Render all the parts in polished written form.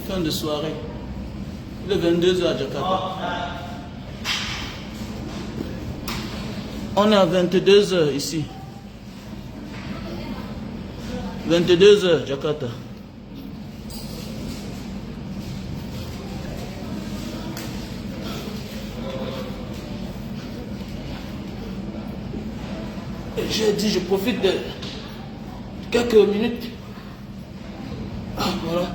Fin de soirée. Il est 22h à Jakarta. On est à 22h ici. 22h Jakarta. J'ai dit, je profite de quelques minutes. Ah, voilà.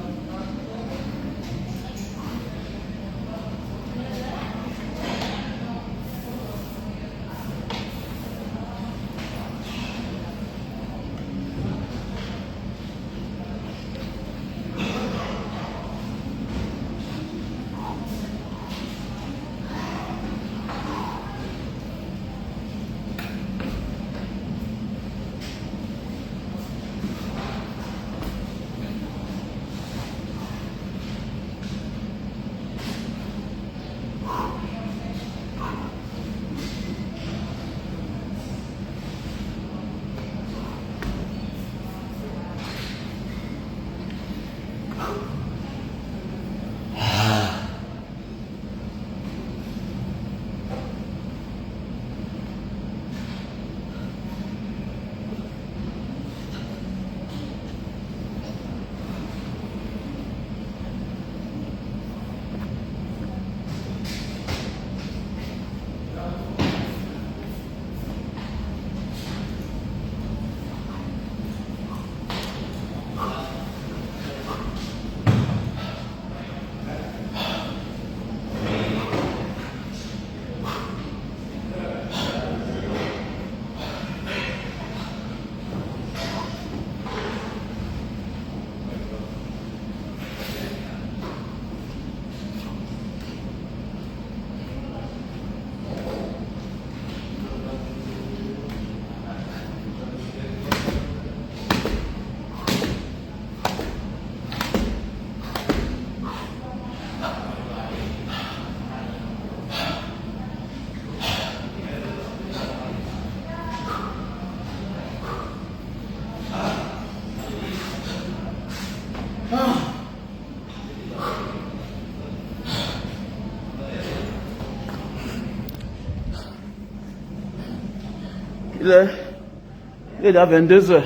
Il est à 22h.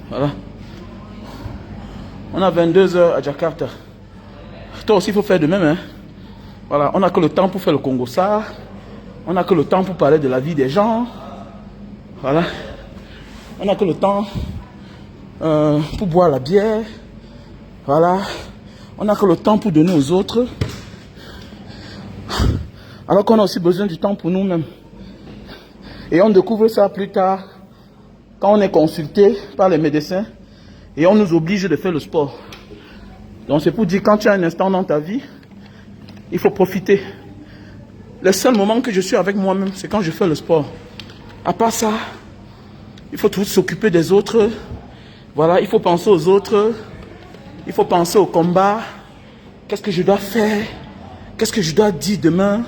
Voilà. On a 22 heures à Jakarta. Toi aussi, il faut faire de même. Hein? Voilà, on n'a que le temps pour faire le Congo ça. On n'a que le temps pour parler de la vie des gens. Voilà. On n'a que le temps pour boire la bière. Voilà. On n'a que le temps pour donner aux autres. Alors qu'on a aussi besoin du temps pour nous-mêmes. Et on découvre ça plus tard, quand on est consulté par les médecins et on nous oblige de faire le sport. Donc c'est pour dire, quand tu as un instant dans ta vie, il faut profiter. Le seul moment que je suis avec moi-même, c'est quand je fais le sport. À part ça, il faut toujours s'occuper des autres. Voilà, il faut penser aux autres. Il faut penser au combat. Qu'est-ce que je dois faire? Qu'est-ce que je dois dire demain?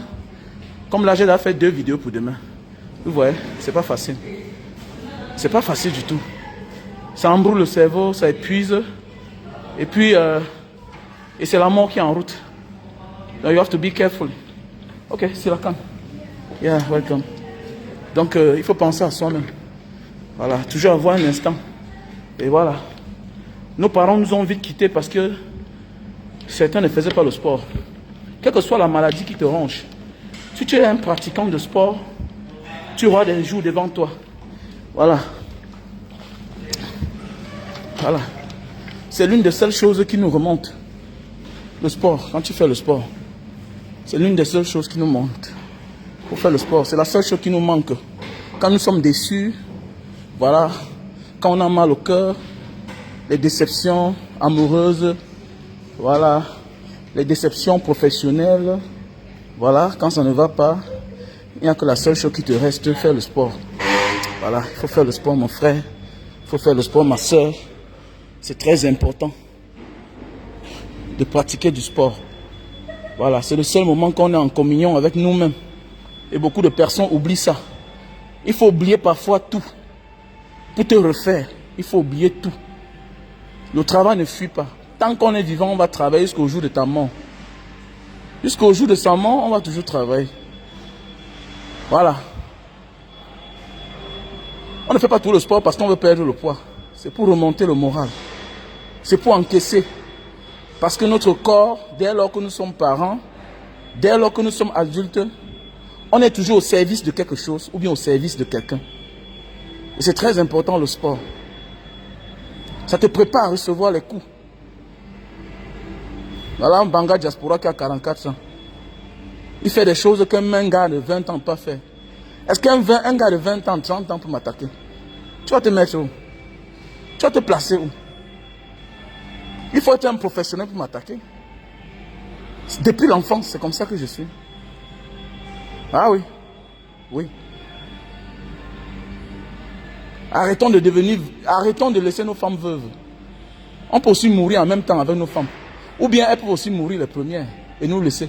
Comme là, j'ai déjà fait 2 vidéos pour demain. Vous voyez, c'est pas facile. C'est pas facile du tout. Ça embrouille le cerveau, ça épuise. Et puis, et c'est la mort qui est en route. Donc, you have to be careful. Ok, c'est la canne. Yeah, welcome. Donc, il faut penser à soi-même. Voilà, toujours avoir un instant. Et voilà. Nos parents nous ont vite quittés parce que certains ne faisaient pas le sport. Quelle que soit la maladie qui te ronge, si tu es un pratiquant de sport, tu auras des jours devant toi. Voilà. Voilà. C'est l'une des seules choses qui nous remonte. Le sport, quand tu fais le sport, c'est l'une des seules choses qui nous monte. Pour faire le sport, c'est la seule chose qui nous manque. Quand nous sommes déçus, voilà, quand on a mal au cœur, les déceptions amoureuses, voilà, les déceptions professionnelles, voilà, quand ça ne va pas, il n'y a que la seule chose qui te reste, faire le sport. Voilà, il faut faire le sport, mon frère. Il faut faire le sport, ma soeur. C'est très important de pratiquer du sport. Voilà, c'est le seul moment qu'on est en communion avec nous-mêmes. Et beaucoup de personnes oublient ça. Il faut oublier parfois tout. Pour te refaire, il faut oublier tout. Le travail ne fuit pas. Tant qu'on est vivant, on va travailler jusqu'au jour de ta mort. Jusqu'au jour de sa mort, on va toujours travailler. Voilà. On ne fait pas tout le sport parce qu'on veut perdre le poids. C'est pour remonter le moral. C'est pour encaisser. Parce que notre corps, dès lors que nous sommes parents, dès lors que nous sommes adultes, on est toujours au service de quelque chose ou bien au service de quelqu'un. Et c'est très important le sport. Ça te prépare à recevoir les coups. Voilà un Banga Diaspora qui a 44 ans. Il fait des choses qu'un gars de 20 ans ne peut pas faire. Est-ce qu'un gars de 20 ans, 30 ans peut m'attaquer? Tu vas te mettre où? Tu vas te placer où? Il faut être un professionnel pour m'attaquer. Depuis l'enfance, c'est comme ça que je suis. Ah oui. Oui. Arrêtons de laisser nos femmes veuves. On peut aussi mourir en même temps avec nos femmes. Ou bien elles peuvent aussi mourir les premières et nous laisser.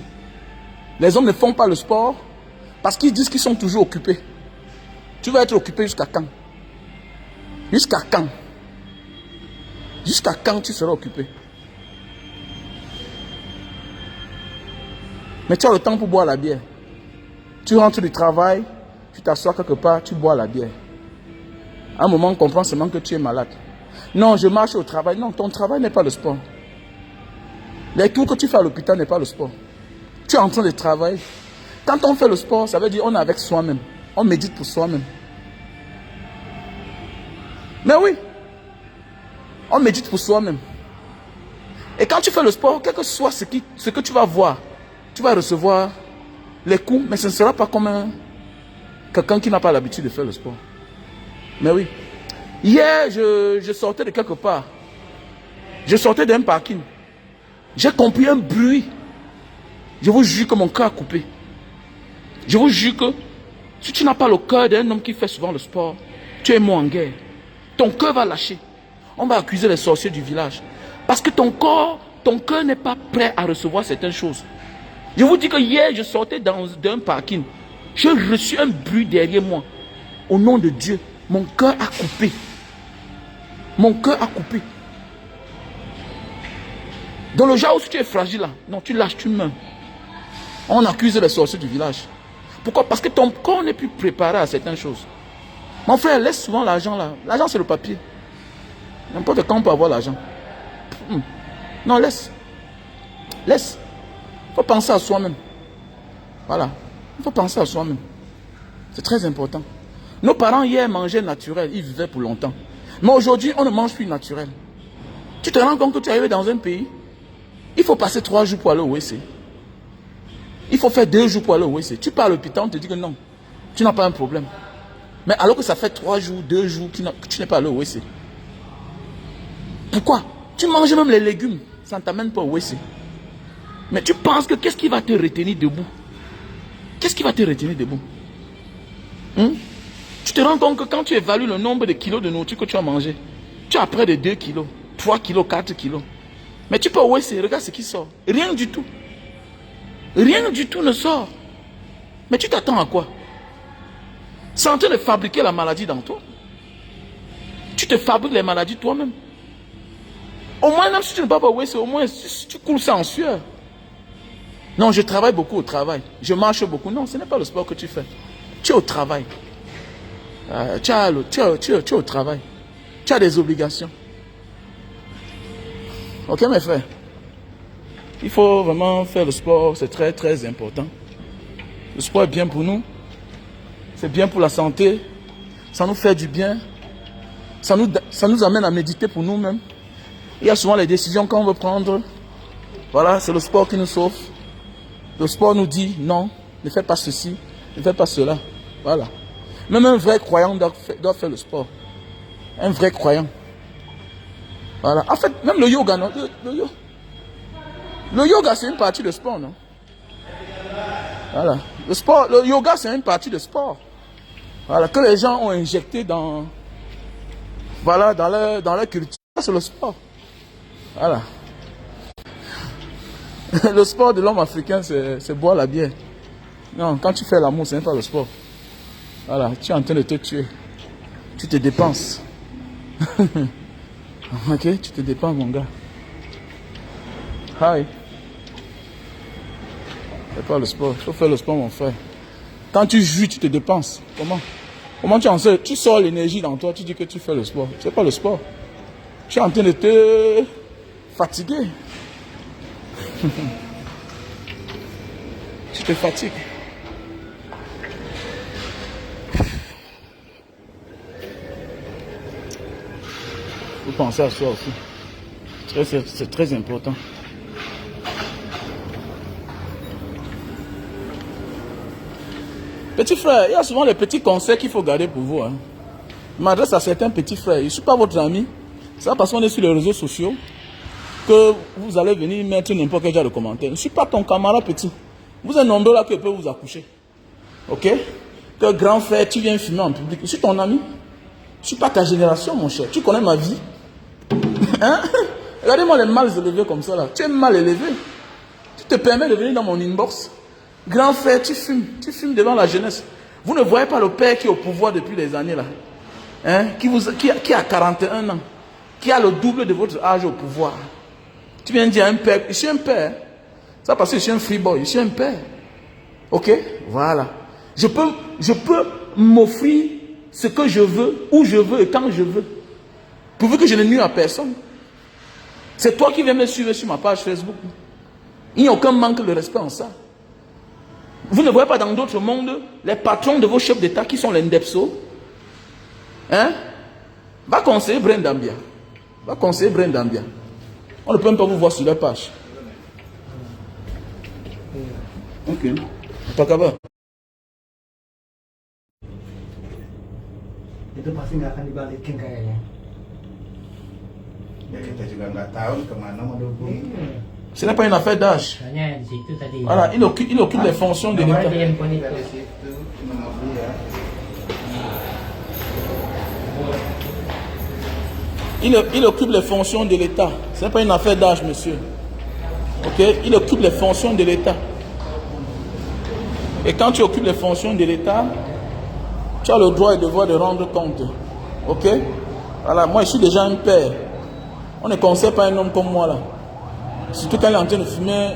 Les hommes ne font pas le sport parce qu'ils disent qu'ils sont toujours occupés. Tu vas être occupé jusqu'à quand? Jusqu'à quand? Jusqu'à quand tu seras occupé? Mais tu as le temps pour boire la bière. Tu rentres du travail, tu t'assois quelque part, tu bois la bière. À un moment, on comprend seulement que tu es malade. Non, je marche au travail. Non, ton travail n'est pas le sport. Les tours que tu fais à l'hôpital n'est pas le sport. Tu es en train de travailler. Quand on fait le sport, ça veut dire on est avec soi-même. On médite pour soi-même. Mais oui, on médite pour soi-même. Et quand tu fais le sport, quel que soit ce que tu vas voir, tu vas recevoir les coups, mais ce ne sera pas comme quelqu'un qui n'a pas l'habitude de faire le sport. Mais oui. Hier, je sortais de quelque part. Je sortais d'un parking. J'ai compris un bruit. Je vous jure que mon cœur a coupé. Je vous jure que si tu n'as pas le cœur d'un homme qui fait souvent le sport, tu es mort en guerre. Ton cœur va lâcher. On va accuser les sorciers du village. Parce que ton cœur n'est pas prêt à recevoir certaines choses. Je vous dis que hier, je sortais d'un parking. J'ai reçu un bruit derrière moi. Au nom de Dieu, mon cœur a coupé. Mon cœur a coupé. Dans le genre où tu es fragile là, non, tu lâches, tu meurs. On accuse les sorciers du village. Pourquoi? Parce que ton corps n'est plus préparé à certaines choses. Mon frère, laisse souvent l'argent là. L'argent, c'est le papier. N'importe quand on peut avoir l'argent. Non, laisse. Laisse. Il faut penser à soi-même. Voilà. Il faut penser à soi-même. C'est très important. Nos parents hier mangeaient naturel. Ils vivaient pour longtemps. Mais aujourd'hui, on ne mange plus naturel. Tu te rends compte que tu es arrivé dans un pays, il faut passer 3 jours pour aller au WC. Il faut faire 2 jours pour aller au WC. Tu pars à l'hôpital, on te dit que non, tu n'as pas un problème. Mais alors que ça fait 3 jours, 2 jours que tu n'es pas allé au WC. Pourquoi? Tu manges même les légumes, ça ne t'amène pas au WC. Mais tu penses que qu'est-ce qui va te retenir debout? Qu'est-ce qui va te retenir debout? Tu te rends compte que quand tu évalues le nombre de kilos de nourriture que tu as mangé, tu as près de 2 kilos, 3 kilos, 4 kilos. Mais tu peux au WC, regarde ce qui sort. Rien du tout. Rien du tout ne sort. Mais tu t'attends à quoi? C'est en train de fabriquer la maladie dans toi. Tu te fabriques les maladies toi-même. Au moins, même si tu ne vas pas au WC, au moins tu coules ça en sueur. Non, je travaille beaucoup au travail. Je marche beaucoup. Non, ce n'est pas le sport que tu fais. Tu es au travail. Tu es au travail. Tu as des obligations. Ok, mes frères? Il faut vraiment faire le sport. C'est très, très important. Le sport est bien pour nous. C'est bien pour la santé. Ça nous fait du bien. Ça nous amène à méditer pour nous-mêmes. Il y a souvent les décisions qu'on veut prendre. Voilà, c'est le sport qui nous sauve. Le sport nous dit non, ne fais pas ceci, ne fais pas cela. Voilà. Même un vrai croyant doit faire le sport. Un vrai croyant. Voilà. En fait, même le yoga, non? Le yoga, c'est une partie de sport, non? Voilà. Le yoga, c'est une partie de sport. Voilà. Que les gens ont injecté dans leur culture. C'est le sport. Voilà. Le sport de l'homme africain, c'est boire la bière. Non, quand tu fais l'amour, ce n'est pas le sport. Voilà, tu es en train de te tuer. Tu te dépenses. Ok, tu te dépenses, mon gars. Hi. C'est pas le sport. Il faut faire le sport, mon frère. Quand tu jouis, tu te dépenses. Comment tu en sais? Tu sors l'énergie dans toi, tu dis que tu fais le sport. C'est pas le sport. Tu es en train de te fatiguer. Tu te fatigues. Il faut penser à soi aussi. C'est très important. Petit frère, il y a souvent les petits conseils qu'il faut garder pour vous. Je m'adresse à certains petits frères. Je ne suis pas votre ami. C'est pas parce qu'on est sur les réseaux sociaux que vous allez venir mettre n'importe quel genre de commentaire. Je ne suis pas ton camarade petit. Vous êtes nombreux là qui peut vous accoucher. Ok? Que grand frère, tu viens fumer en public. Je suis ton ami. Je ne suis pas ta génération, mon cher. Tu connais ma vie. Hein? Regardez-moi les mal élevés comme ça là. Tu es mal élevé. Tu te permets de venir dans mon inbox. Grand frère, tu fumes devant la jeunesse. Vous ne voyez pas le père qui est au pouvoir depuis des années là. Hein? Qui a 41 ans. Qui a le double de votre âge au pouvoir. Tu viens dire à un père, je suis un père. Ça parce que je suis un free boy, je suis un père. Ok? Voilà. Je peux m'offrir ce que je veux, où je veux et quand je veux. Pourvu que je ne nuis à personne. C'est toi qui viens me suivre sur ma page Facebook. Il n'y a aucun manque de respect en ça. Vous ne voyez pas dans d'autres mondes les patrons de vos chefs d'État qui sont les Ndepso. Hein? Va conseiller Brendambia. Va conseiller Brendambia. On ne peut même pas vous voir sur leur page. Ok. Pas qu'à Itu pasti nggak akan dibalikin kayaknya. Ya kita juga nggak tahu kemana mau dihubungi. Ce n'est pas une affaire d'âge. Voilà, il occupe les fonctions de l'État. Il occupe les fonctions de l'État. Ce n'est pas une affaire d'âge, monsieur. Ok? Il occupe les fonctions de l'État. Et quand tu occupes les fonctions de l'État, tu as le droit et le devoir de rendre compte. Ok? Voilà, moi je suis déjà un père. On ne conseille pas un homme comme moi là. Surtout quand il est en train de fumer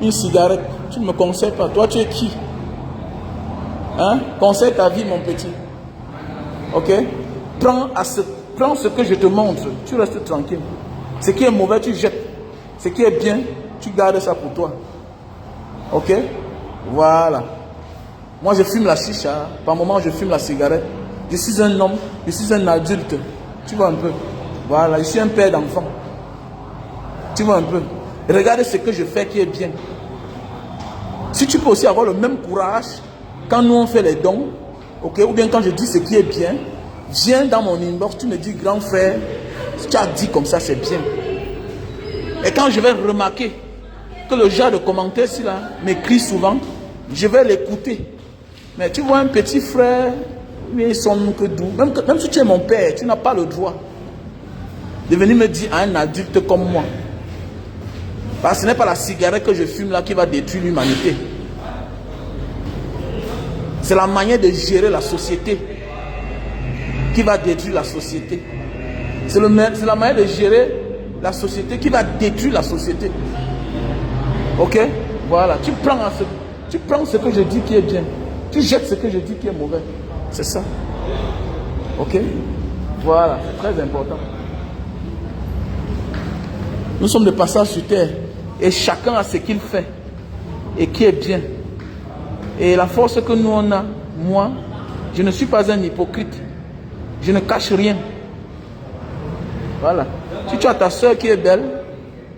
une cigarette. Tu ne me conseilles pas. Toi, tu es qui? Hein? Conseille ta vie, mon petit. Ok? Prends ce que je te montre. Tu restes tranquille. Ce qui est mauvais, tu jettes. Ce qui est bien, tu gardes ça pour toi. Ok? Voilà. Moi, je fume la chicha. Par moment, je fume la cigarette. Je suis un homme. Je suis un adulte. Tu vois un peu? Voilà. Je suis un père d'enfant. Tu vois un peu? Regarde ce que je fais qui est bien. Si tu peux aussi avoir le même courage quand nous on fait les dons, ok, ou bien quand je dis ce qui est bien, viens dans mon inbox, tu me dis grand frère, si tu as dit comme ça, c'est bien. Et quand je vais remarquer que le genre de commentaires ici là m'écrit souvent, je vais l'écouter. Mais tu vois un petit frère, lui il sonne que doux. Même si tu es mon père, tu n'as pas le droit de venir me dire à un adulte comme moi. Parce que ce n'est pas la cigarette que je fume là qui va détruire l'humanité. C'est la manière de gérer la société qui va détruire la société. C'est la manière de gérer la société qui va détruire la société. Ok? Voilà. Tu prends ce que je dis qui est bien. Tu jettes ce que je dis qui est mauvais. C'est ça. Ok? Voilà. C'est très important. Nous sommes de passage sur terre. Et chacun a ce qu'il fait. Et qui est bien. Et la force que nous on a, moi, je ne suis pas un hypocrite. Je ne cache rien. Voilà. Si tu as ta soeur qui est belle,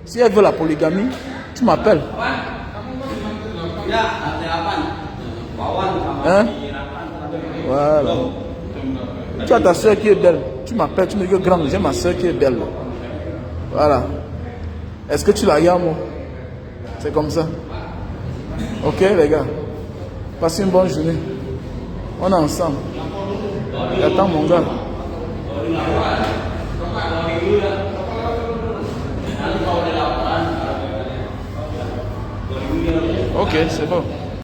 si elle veut la polygamie, tu m'appelles. Hein? Voilà. Tu as ta soeur qui est belle, tu m'appelles, tu me dis que grand, j'ai ma soeur qui est belle. Voilà. Est-ce que tu la gardes? C'est comme ça. Ok les gars. Passez une bonne journée. On est ensemble. Attends mon gars. Ok, c'est bon.